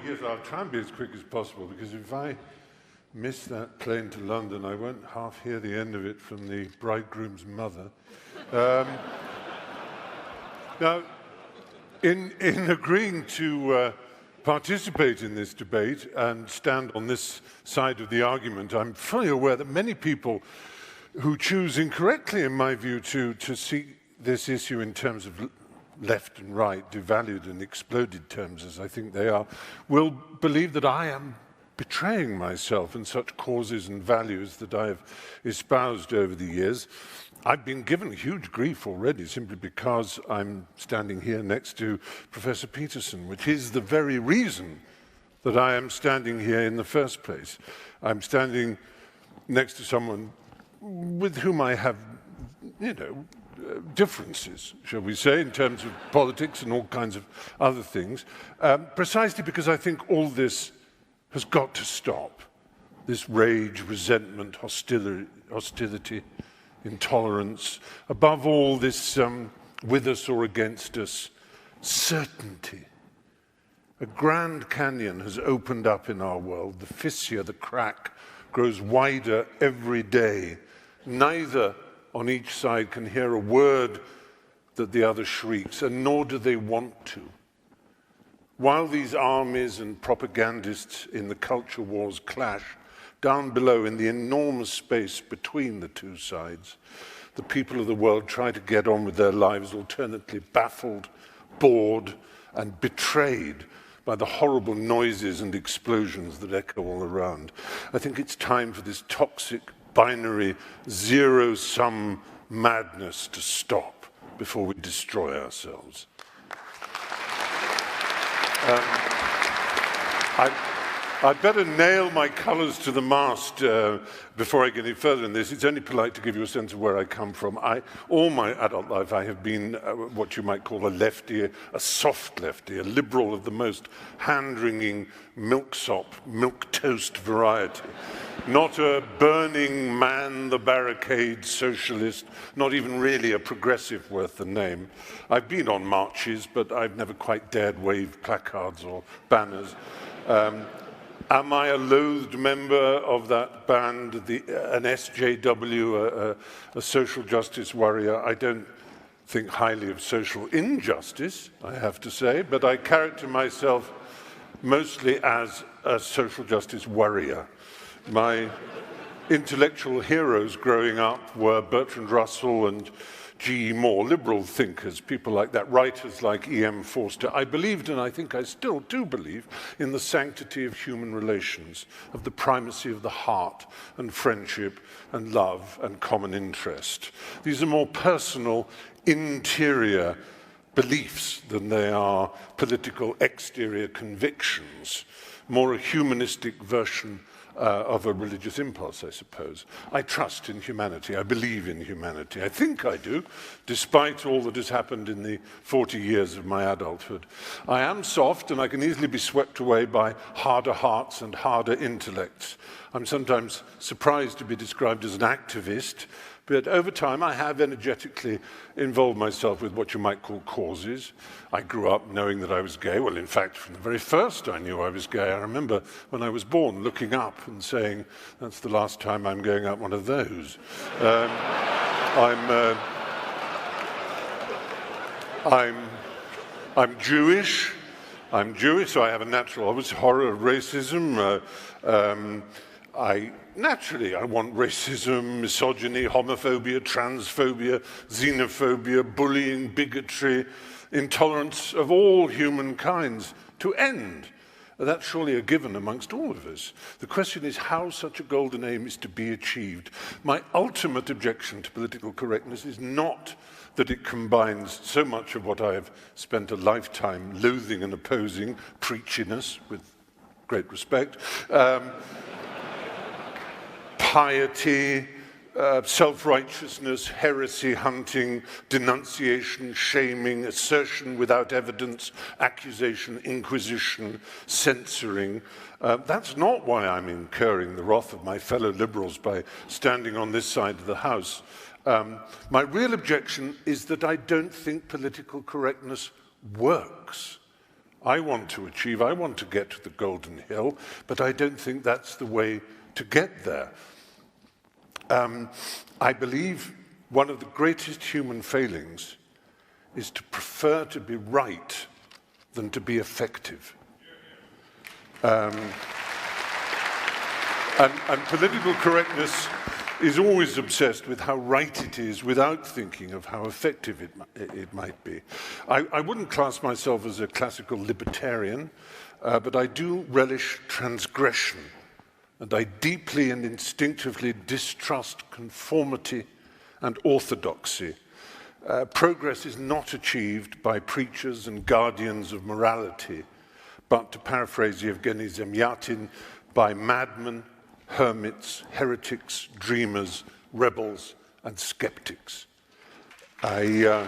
Yes, I'll try and be as quick as possible, because if I miss that plane to London, I won't half hear the end of it from the bridegroom's mother. Now, in agreeing to participate in this debate and stand on this side of the argument, I'm fully aware that many people who choose incorrectly, in my view, to see this issue in terms of left and right, devalued and exploded terms as I think they are, will believe that I am betraying myself in such causes and values that I have espoused over the years. I've been given huge grief already simply because I'm standing here next to Professor Peterson, which is the very reason that I am standing here in the first place. I'm standing next to someone with whom I have, differences, shall we say, in terms of politics and all kinds of other things, precisely because I think all this has got to stop. This rage, resentment, hostility, intolerance, above all this with us or against us, certainty. A grand canyon has opened up in our world. The fissure, the crack, grows wider every day. Neither on each side can hear a word that the other shrieks, and nor do they want to. While these armies and propagandists in the culture wars clash, down below in the enormous space between the two sides, the people of the world try to get on with their lives, alternately baffled, bored, and betrayed by the horrible noises and explosions that echo all around. I think it's time for this toxic, binary, zero-sum madness to stop before we destroy ourselves. I'd better nail my colours to the mast before I get any further in this. It's only polite to give you a sense of where I come from. All my adult life, I have been what you might call a lefty, a soft lefty, a liberal of the most hand-wringing milksop, milquetoast variety. Not a burning man, the barricade socialist, not even really a progressive worth the name. I've been on marches, but I've never quite dared wave placards or banners. Am I a loathed member of that band, an SJW, a social justice warrior? I don't think highly of social injustice, I have to say, but I character myself mostly as a social justice warrior. My intellectual heroes growing up were Bertrand Russell and G.E. Moore, liberal thinkers, people like that, writers like E.M. Forster. I believed, and I think I still do believe, in the sanctity of human relations, of the primacy of the heart and friendship and love and common interest. These are more personal, interior beliefs than they are political exterior convictions, more a humanistic version of a religious impulse, I suppose. I trust in humanity. I believe in humanity. I think I do, despite all that has happened in the 40 years of my adulthood. I am soft, and I can easily be swept away by harder hearts and harder intellects. I'm sometimes surprised to be described as an activist, but over time I have energetically involved myself with what you might call causes. I grew up knowing that I was gay. Well, in fact, from the very first I knew I was gay. I remember when I was born looking up and saying, that's the last time I'm going up one of those. I'm Jewish. I'm Jewish, so I have a natural, obviously, horror of racism. Naturally, I want racism, misogyny, homophobia, transphobia, xenophobia, bullying, bigotry, intolerance of all human kinds to end. That's surely a given amongst all of us. The question is how such a golden aim is to be achieved. My ultimate objection to political correctness is not that it combines so much of what I have spent a lifetime loathing and opposing, preachiness, with great respect, piety, self-righteousness, heresy hunting, denunciation, shaming, assertion without evidence, accusation, inquisition, censoring. That's not why I'm incurring the wrath of my fellow liberals by standing on this side of the House. My real objection is that I don't think political correctness works. I want to achieve, I want to get to the Golden Hill, but I don't think that's the way to get there. I believe one of the greatest human failings is to prefer to be right than to be effective. And political correctness is always obsessed with how right it is without thinking of how effective it might be. I wouldn't class myself as a classical libertarian, but I do relish transgression, and I deeply and instinctively distrust conformity and orthodoxy. Progress is not achieved by preachers and guardians of morality, but, to paraphrase Yevgeny Zemyatin, by madmen, hermits, heretics, dreamers, rebels, and skeptics. I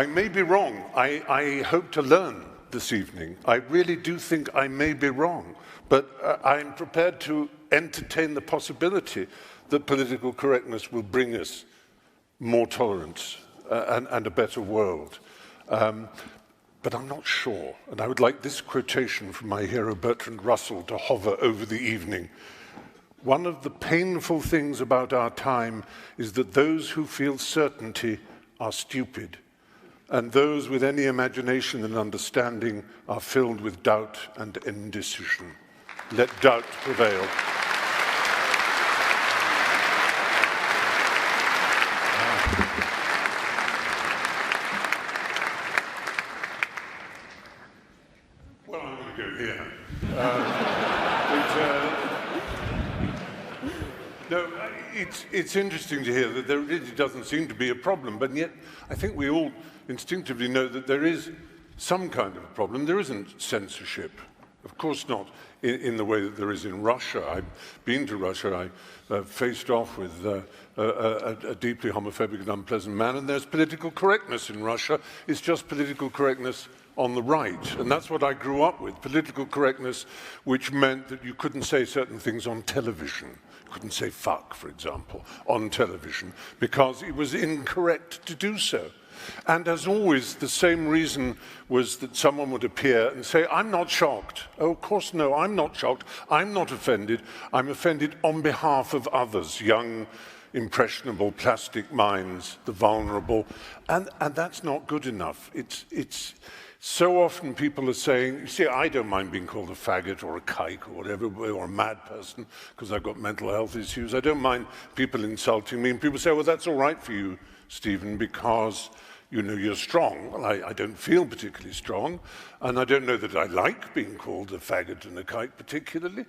may be wrong. I hope to learn this evening. I really do think I may be wrong, but I'm prepared to entertain the possibility that political correctness will bring us more tolerance and a better world. But I'm not sure, and I would like this quotation from my hero Bertrand Russell to hover over the evening. One of the painful things about our time is that those who feel certainty are stupid, and those with any imagination and understanding are filled with doubt and indecision. Let doubt prevail. Well, I'm going to go here. No, it's interesting to hear that there really doesn't seem to be a problem, but yet I think we all instinctively know that there is some kind of a problem. There isn't censorship. Of course not in the way that there is in Russia. I've been to Russia. I faced off with a deeply homophobic and unpleasant man, and there's political correctness in Russia. It's just political correctness on the right. And that's what I grew up with, political correctness, which meant that you couldn't say certain things on television. You couldn't say fuck, for example, on television, because it was incorrect to do so. And as always, the same reason was that someone would appear and say, I'm not shocked. Oh, of course, no, I'm not shocked. I'm not offended. I'm offended on behalf of others, young, impressionable, plastic minds, the vulnerable. And that's not good enough. It's so often people are saying, you see, I don't mind being called a faggot or a kike or whatever, or a mad person, because I've got mental health issues. I don't mind people insulting me. And people say, well, that's all right for you, Stephen, because you know you're strong. Well, I don't feel particularly strong, and I don't know that I like being called a faggot and a kike particularly,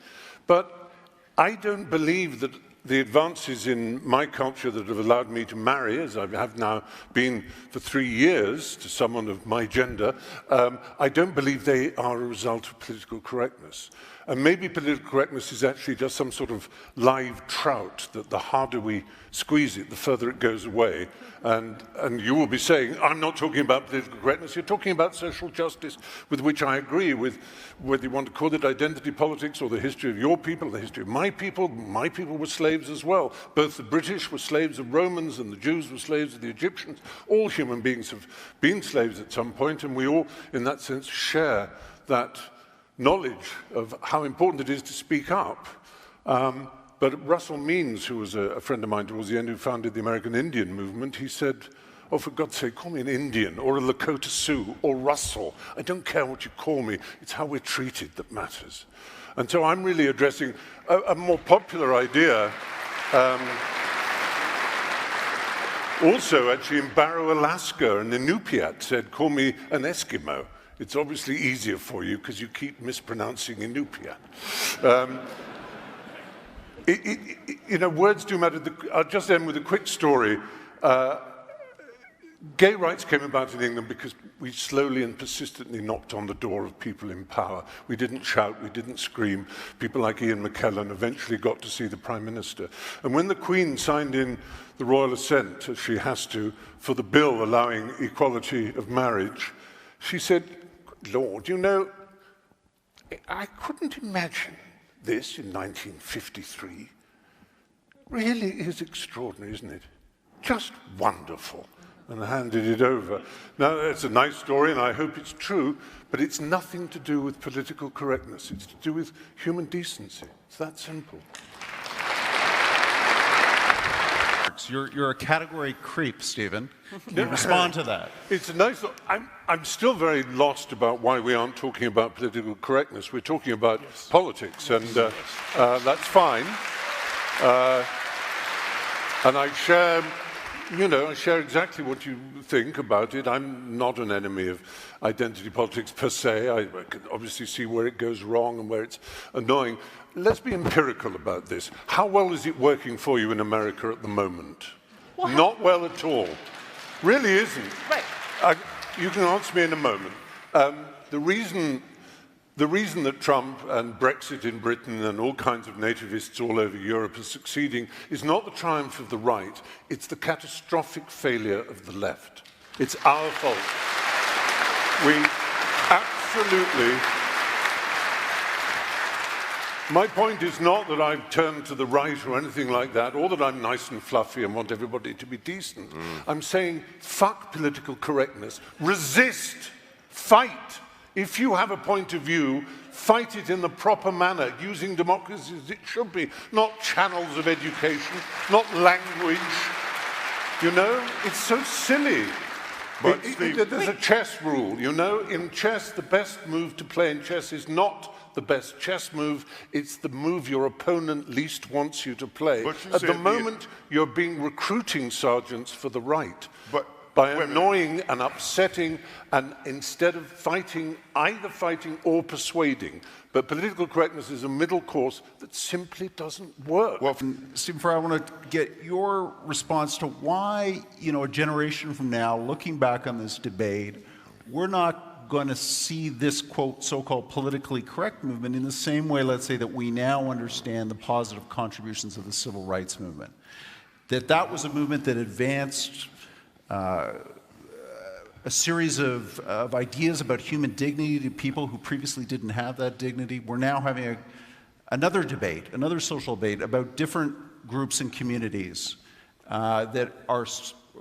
but I don't believe that the advances in my culture that have allowed me to marry, as I have now been for 3 years, to someone of my gender, I don't believe they are a result of political correctness. And maybe political correctness is actually just some sort of live trout, that the harder we squeeze it, the further it goes away. And you will be saying, I'm not talking about political correctness, you're talking about social justice, with which I agree, with whether you want to call it identity politics or the history of your people, the history of my people were slaves as well. Both the British were slaves of Romans and the Jews were slaves of the Egyptians. All human beings have been slaves at some point, and we all, in that sense, share that knowledge of how important it is to speak up. But Russell Means, who was a friend of mine towards the end, who founded the American Indian movement, he said, oh, for God's sake, call me an Indian or a Lakota Sioux or Russell. I don't care what you call me. It's how we're treated that matters. And so I'm really addressing a more popular idea. Also, actually, in Barrow, Alaska, an Inupiat said, call me an Eskimo. It's obviously easier for you because you keep mispronouncing Inupiat. You know, words do matter. I'll just end with a quick story. Gay rights came about in England because we slowly and persistently knocked on the door of people in power. We didn't shout, we didn't scream. People like Ian McKellen eventually got to see the Prime Minister. And when the Queen signed in the royal assent, as she has to, for the bill allowing equality of marriage, she said, Lord, you know, I couldn't imagine this in 1953. Really is extraordinary, isn't it? Just wonderful and handed it over. Now, it's a nice story, and I hope it's true, but it's nothing to do with political correctness. It's to do with human decency. It's that simple. You're a category creep, Stephen. Can you respond to that? It's a nice. I'm still very lost about why we aren't talking about political correctness. We're talking about politics, and that's fine. And I share, I share exactly what you think about it. I'm not an enemy of identity politics per se. I can obviously see where it goes wrong and where it's annoying. Let's be empirical about this. How well is it working for you in America at the moment? Well, not well at all. Really isn't. Right. You can answer me in a moment. The reason that Trump and Brexit in Britain and all kinds of nativists all over Europe are succeeding is not the triumph of the right, it's the catastrophic failure of the left. It's our fault. We absolutely... My point is not that I've turned to the right or anything like that, or that I'm nice and fluffy and want everybody to be decent. I'm saying, fuck political correctness. Resist. Fight. If you have a point of view, fight it in the proper manner, using democracy as it should be, not channels of education, not language. You know, it's so silly. But there's a chess rule, you know. In chess, the best move to play in chess is not the best chess move, it's the move your opponent least wants you to play. At the moment, you're being recruiting sergeants for the right. By annoying and upsetting, and instead of fighting, either fighting or persuading. But political correctness is a middle course that simply doesn't work. Well, Stephen Fry, I want to get your response to why, a generation from now, looking back on this debate, we're not going to see this, quote, so-called politically correct movement in the same way, let's say, that we now understand the positive contributions of the civil rights movement. That was a movement that advanced a series of ideas about human dignity to people who previously didn't have that dignity. We're now having another debate, another social debate about different groups and communities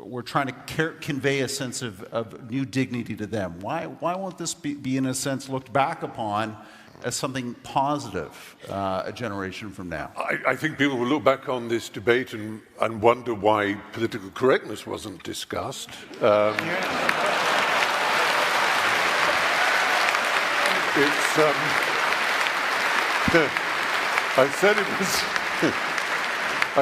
we're trying to convey a sense of new dignity to them. Why won't this be, in a sense, looked back upon as something positive a generation from now? I think people will look back on this debate and wonder why political correctness wasn't discussed. I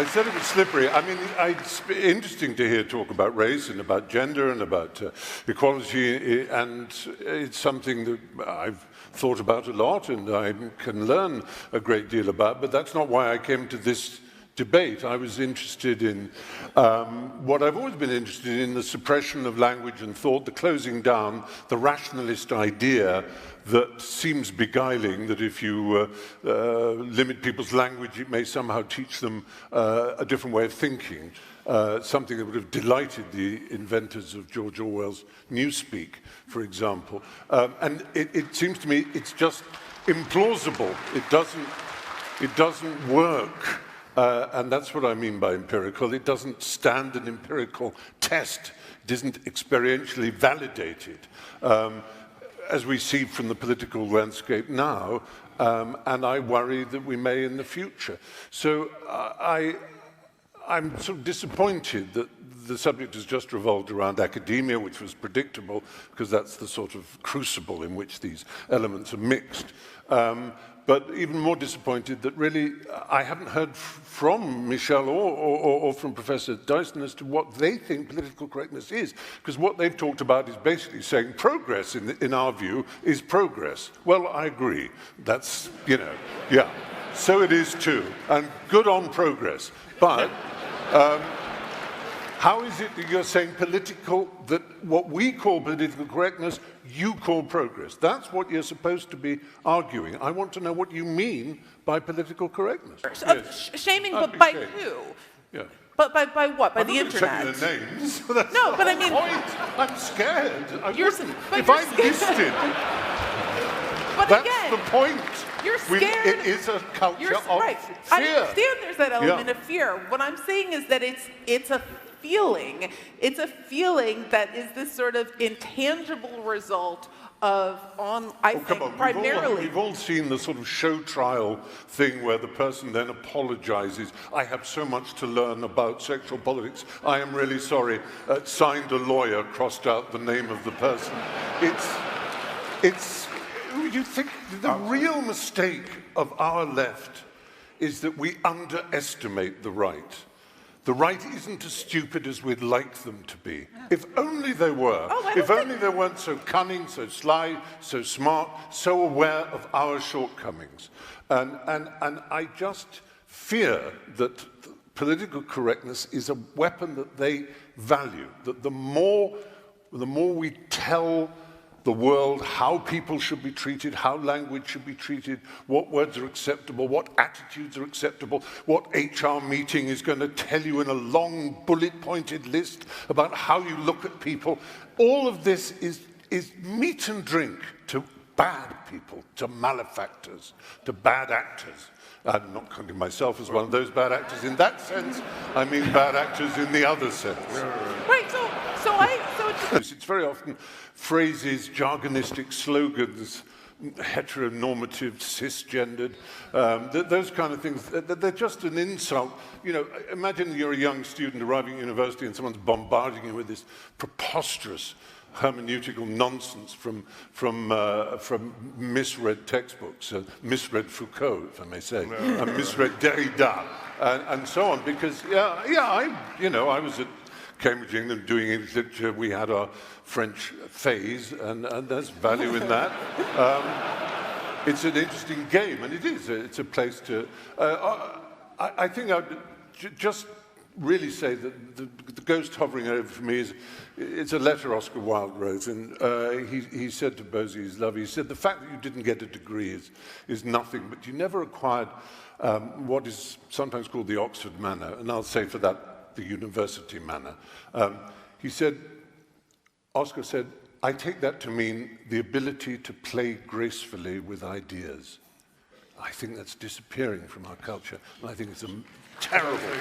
said it was slippery. I mean, it's interesting to hear talk about race and about gender and about equality, and it's something that I've thought about a lot and I can learn a great deal about, but that's not why I came to this debate. I was interested in what I've always been interested in, the suppression of language and thought, the closing down, the rationalist idea that seems beguiling, that if you limit people's language, it may somehow teach them a different way of thinking, something that would have delighted the inventors of George Orwell's Newspeak, for example. And it seems to me it's just implausible. It doesn't work. And that's what I mean by empirical. It doesn't stand an empirical test. It isn't experientially validated, as we see from the political landscape now, and I worry that we may in the future. So I'm sort of disappointed that the subject has just revolved around academia, which was predictable, because that's the sort of crucible in which these elements are mixed. But even more disappointed that really I haven't heard from Michel or from Professor Dyson as to what they think political correctness is. Because what they've talked about is basically saying progress, in our view, is progress. Well, I agree. That's, yeah. So it is too. And good on progress. But how is it that you're saying that what we call political correctness, you call progress? That's what you're supposed to be arguing. I want to know what you mean by political correctness. Yes. Shaming, but by who? Yeah. But by what? By the internet? I'm not saying their names. That's no, not but the I mean... point. I'm scared. If I'm listed... But that's again, the point. You're scared. It is a culture of right. fear. I understand there's that element of fear. What I'm saying is that it's a feeling. It's a feeling that is this sort of intangible result of, I think, primarily. We've all seen the sort of show trial thing where the person then apologizes. I have so much to learn about sexual politics. I am really sorry. Signed a lawyer, crossed out the name of the person. You think the real mistake of our left is that we underestimate the right. The right isn't as stupid as we'd like them to be. If only they were. If only they weren't so cunning, so sly, so smart, so aware of our shortcomings. And I just fear that political correctness is a weapon that they value, that the more we tell the world how people should be treated, how language should be treated, what words are acceptable, what attitudes are acceptable, what HR meeting is going to tell you in a long bullet-pointed list about how you look at people. All of this is meat and drink to bad people, to malefactors, to bad actors. I'm not counting myself as one of those bad actors in that sense. I mean bad actors in the other sense. Right, It's very often phrases, jargonistic slogans, heteronormative, cisgendered, those kind of things. They're just an insult. You know, imagine you're a young student arriving at university and someone's bombarding you with this preposterous hermeneutical nonsense from misread textbooks, misread Foucault, if I may say, and misread Derrida, and so on. Because I was at Cambridge, England, doing English literature. We had our French phase, and there's value in that. It's an interesting game, and it is. It's a place to. I think I'd just really say that the ghost hovering over for me is. It's a letter Oscar Wilde wrote, and he said to Bosie, his love, he said, the fact that you didn't get a degree is nothing, but you never acquired what is sometimes called the Oxford manner, and I'll say for that, the university manner. He said, Oscar said, I take that to mean the ability to play gracefully with ideas. I think that's disappearing from our culture, and I think it's a terrible thing.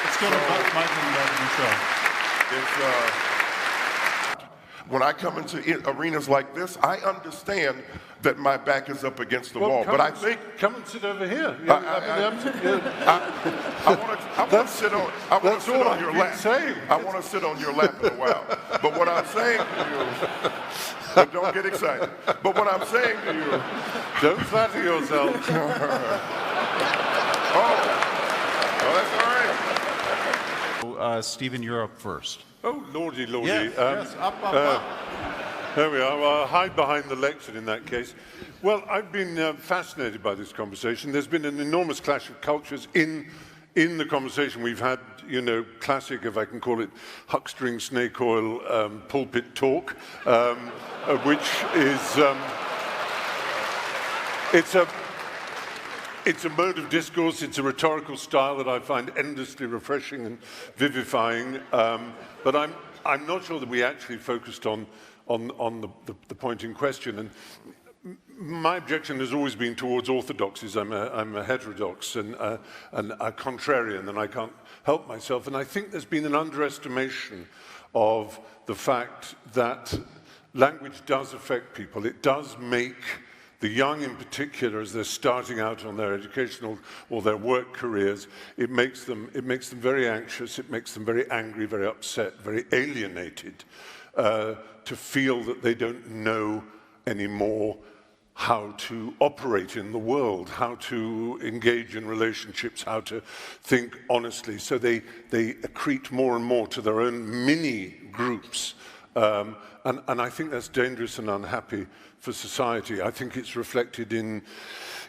Let's go to Michael and Michelle. When I come into arenas like this, I understand that my back is up against the wall. But I think come and sit over here. I want to sit on. I want to sit on your lap. I want to sit on your lap in a while. But what I'm saying to you, but don't get excited. But what I'm saying to you, don't flatter yourself. that's all right. Stephen, you're up first. Oh, lordy. Yes, up. There we are. Well, I'll hide behind the lectern in that case. Well, I've been fascinated by this conversation. There's been an enormous clash of cultures in the conversation. We've had, classic, if I can call it, huckstering snake oil pulpit talk, which is it's a mode of discourse. It's a rhetorical style that I find endlessly refreshing and vivifying. But I'm not sure that we actually focused on the point in question. And my objection has always been towards orthodoxies. I'm a heterodox and a contrarian, and I can't help myself. And I think there's been an underestimation of the fact that language does affect people. It does make the young in particular, as they're starting out on their educational or their work careers, it makes them very anxious, it makes them very angry, very upset, very alienated, to feel that they don't know anymore how to operate in the world, how to engage in relationships, how to think honestly. So they accrete more and more to their own mini groups. And I think that's dangerous and unhappy for society. I think it's reflected in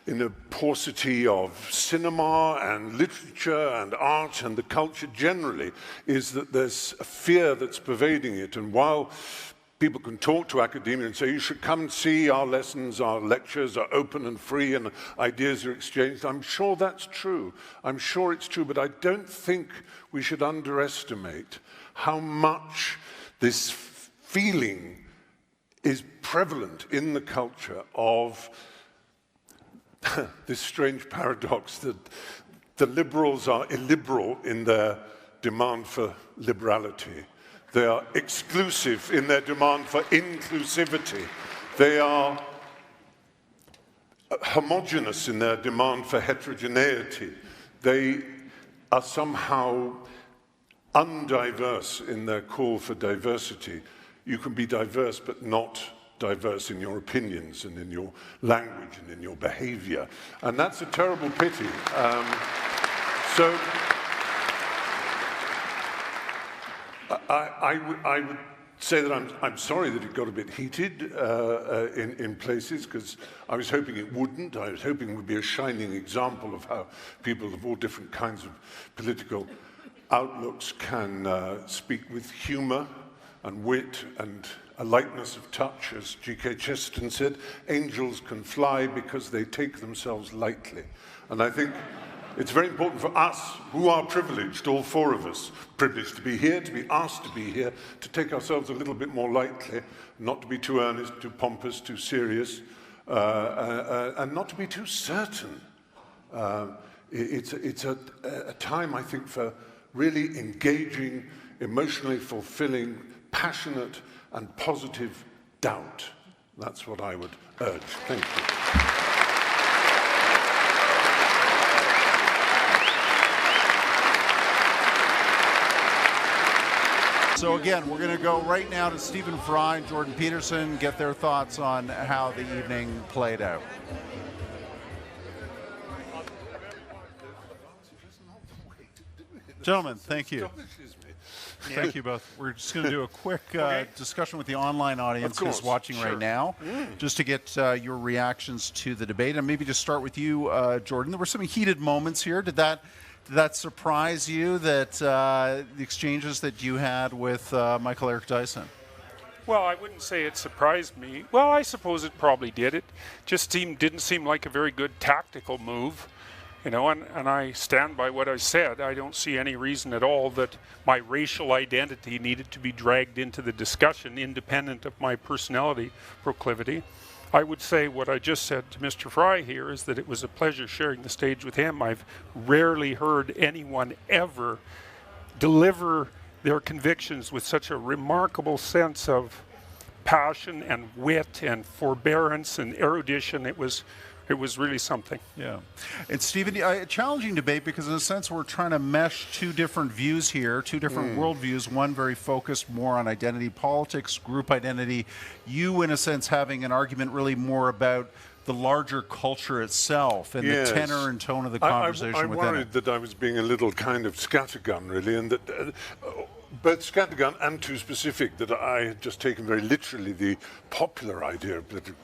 a paucity of cinema and literature and art, and the culture generally is that there's a fear that's pervading it. And while people can talk to academia and say, you should come and see our lessons, our lectures are open and free and ideas are exchanged, I'm sure that's true. I'm sure it's true, but I don't think we should underestimate how much this feeling is prevalent in the culture of this strange paradox that the liberals are illiberal in their demand for liberality. They are exclusive in their demand for inclusivity. They are homogeneous in their demand for heterogeneity. They are somehow undiverse in their call for diversity. You can be diverse but not diverse in your opinions and in your language and in your behavior. And that's a terrible pity. So I would say that I'm sorry that it got a bit heated in places, because I was hoping it wouldn't. I was hoping it would be a shining example of how people of all different kinds of political outlooks can speak with humor and wit and a lightness of touch. As G.K. Chesterton said, angels can fly because they take themselves lightly. And I think it's very important for us, who are privileged, all four of us, privileged to be here, to be asked to be here, to take ourselves a little bit more lightly, not to be too earnest, too pompous, too serious, and not to be too certain. It's a time, I think, for really engaging, emotionally fulfilling, passionate and positive doubt. That's what I would urge. Thank you. So again, we're going to go right now to Stephen Fry and Jordan Peterson, get their thoughts on how the evening played out. Gentlemen, thank you. Thank you both. We're just going to do a quick discussion with the online audience who's watching right now, just to get your reactions to the debate. And maybe just start with you, Jordan. There were some heated moments here. Did that surprise you, that the exchanges that you had with Michael Eric Dyson? Well, I wouldn't say it surprised me. Well, I suppose it probably did. It just didn't seem like a very good tactical move. You know, and I stand by what I said. I don't see any reason at all that my racial identity needed to be dragged into the discussion, independent of my personality proclivity. I would say what I just said to Mr. Fry here is that it was a pleasure sharing the stage with him. I've rarely heard anyone ever deliver their convictions with such a remarkable sense of passion and wit and forbearance and erudition. It was really something. Yeah. And Stephen, a challenging debate, because in a sense we're trying to mesh two different views here, two different worldviews, one very focused more on identity politics, group identity. You, in a sense, having an argument really more about the larger culture itself and the tenor and tone of the conversation within it. I worried that I was being a little kind of scattergun, really, and that both scattergun and too specific, that I had just taken very literally the popular idea of political